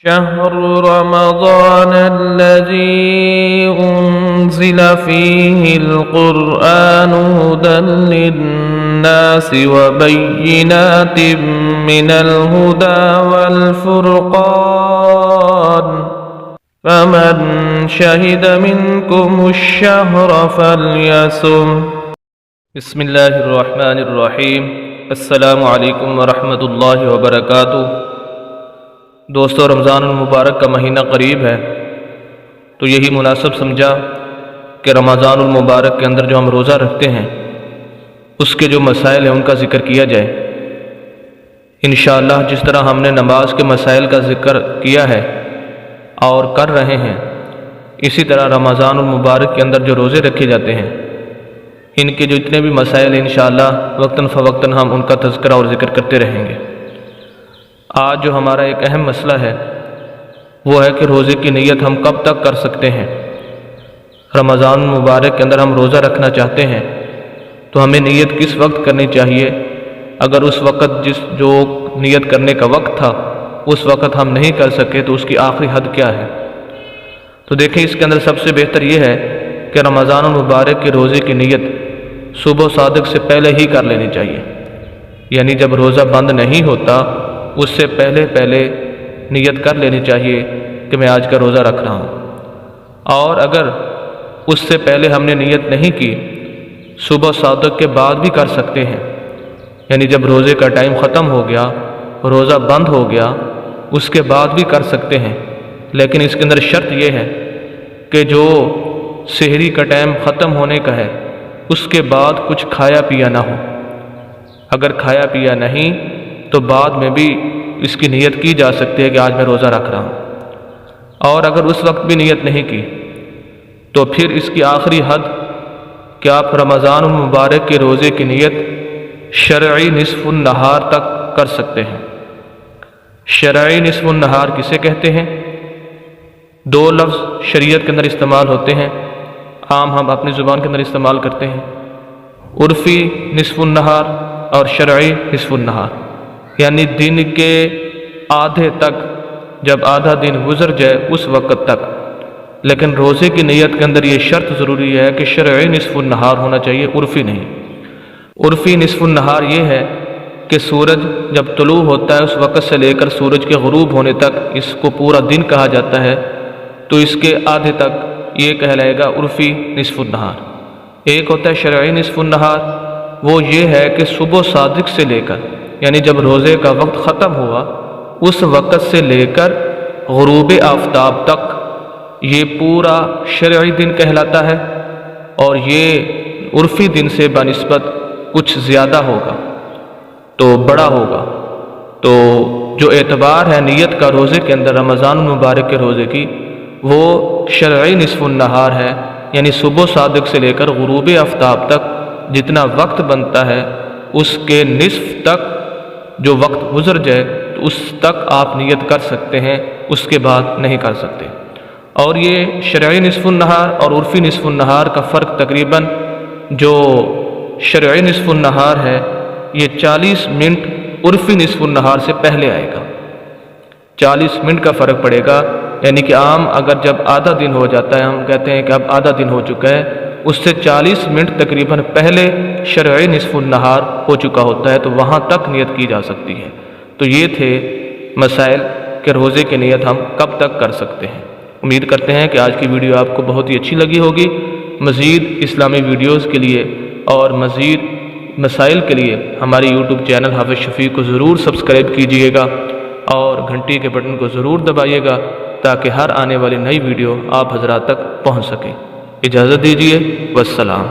شهر رمضان الذي أنزل فيه القرآن هدى للناس وبينات من الهدى والفرقان فمن شهد منكم الشهر فليصم بسم اللہ الرحمن الرحیم السلام علیکم ورحمۃ اللہ وبرکاتہ۔ دوستو، رمضان المبارک کا مہینہ قریب ہے، تو یہی مناسب سمجھا کہ رمضان المبارک کے اندر جو ہم روزہ رکھتے ہیں اس کے جو مسائل ہیں ان کا ذکر کیا جائے۔ انشاءاللہ جس طرح ہم نے نماز کے مسائل کا ذکر کیا ہے اور کر رہے ہیں، اسی طرح رمضان المبارک کے اندر جو روزے رکھے جاتے ہیں ان کے جو اتنے بھی مسائل ہیں انشاءاللہ وقتاً فوقتاً ہم ان کا تذکرہ اور ذکر کرتے رہیں گے۔ آج جو ہمارا ایک اہم مسئلہ ہے وہ ہے کہ روزے کی نیت ہم کب تک کر سکتے ہیں۔ رمضان مبارک کے اندر ہم روزہ رکھنا چاہتے ہیں تو ہمیں نیت کس وقت کرنی چاہیے؟ اگر اس وقت جو نیت کرنے کا وقت تھا اس وقت ہم نہیں کر سکے تو اس کی آخری حد کیا ہے؟ تو دیکھیں، اس کے اندر سب سے بہتر یہ ہے کہ رمضان المبارک کے روزے کی نیت صبح صادق سے پہلے ہی کر لینی چاہیے، یعنی جب روزہ بند نہیں ہوتا اس سے پہلے نیت کر لینی چاہیے کہ میں آج کا روزہ رکھ رہا ہوں۔ اور اگر اس سے پہلے ہم نے نیت نہیں کی، صبح صادق کے بعد بھی کر سکتے ہیں، یعنی جب روزے کا ٹائم ختم ہو گیا، روزہ بند ہو گیا، اس کے بعد بھی کر سکتے ہیں، لیکن اس کے اندر شرط یہ ہے کہ جو سحری کا ٹائم ختم ہونے کا ہے اس کے بعد کچھ کھایا پیا نہ ہو۔ اگر کھایا پیا نہیں تو بعد میں بھی اس کی نیت کی جا سکتی ہے کہ آج میں روزہ رکھ رہا ہوں۔ اور اگر اس وقت بھی نیت نہیں کی تو پھر اس کی آخری حد کہ آپ رمضان المبارک کے روزے کی نیت شرعی نصف النہار تک کر سکتے ہیں۔ شرعی نصف النہار کسے کہتے ہیں؟ دو لفظ شریعت کے اندر استعمال ہوتے ہیں، عام ہم اپنی زبان کے اندر استعمال کرتے ہیں، عرفی نصف النہار اور شرعی نصف النہار، یعنی دن کے آدھے تک، جب آدھا دن گزر جائے اس وقت تک۔ لیکن روزے کی نیت کے اندر یہ شرط ضروری ہے کہ شرعی نصف النہار ہونا چاہیے، عرفی نہیں۔ عرفی نصف النہار یہ ہے کہ سورج جب طلوع ہوتا ہے اس وقت سے لے کر سورج کے غروب ہونے تک، اس کو پورا دن کہا جاتا ہے، تو اس کے آدھے تک یہ کہلائے گا عرفی نصف النہار۔ ایک ہوتا ہے شرعی نصف النہار، وہ یہ ہے کہ صبح صادق سے لے کر، یعنی جب روزے کا وقت ختم ہوا اس وقت سے لے کر غروب آفتاب تک یہ پورا شرعی دن کہلاتا ہے، اور یہ عرفی دن سے بنسبت کچھ زیادہ ہوگا تو بڑا ہوگا۔ تو جو اعتبار ہے نیت کا روزے کے اندر رمضان المبارک کے روزے کی، وہ شرعی نصف النہار ہے، یعنی صبح صادق سے لے کر غروب آفتاب تک جتنا وقت بنتا ہے اس کے نصف تک جو وقت گزر جائے تو اس تک آپ نیت کر سکتے ہیں، اس کے بعد نہیں کر سکتے۔ اور یہ شرعی نصف النہار اور عرفی نصف النہار کا فرق تقریباً، جو شرعی نصف النہار ہے یہ 40 منٹ عرفی نصف النہار سے پہلے آئے گا، 40 منٹ کا فرق پڑے گا، یعنی کہ عام اگر جب آدھا دن ہو جاتا ہے، ہم کہتے ہیں کہ اب آدھا دن ہو چکا ہے، اس سے 40 منٹ تقریباً پہلے شرعی نصف النہار ہو چکا ہوتا ہے، تو وہاں تک نیت کی جا سکتی ہے۔ تو یہ تھے مسائل کہ روزے کی نیت ہم کب تک کر سکتے ہیں۔ امید کرتے ہیں کہ آج کی ویڈیو آپ کو بہت ہی اچھی لگی ہوگی۔ مزید اسلامی ویڈیوز کے لیے اور مزید مسائل کے لیے ہماری یوٹیوب چینل حافظ شفیع کو ضرور سبسکرائب کیجئے گا اور گھنٹی کے بٹن کو ضرور دبائیے گا تاکہ ہر آنے والی نئی ویڈیو آپ حضرات تک پہنچ سکے۔ اجازت دیجیے، والسلام۔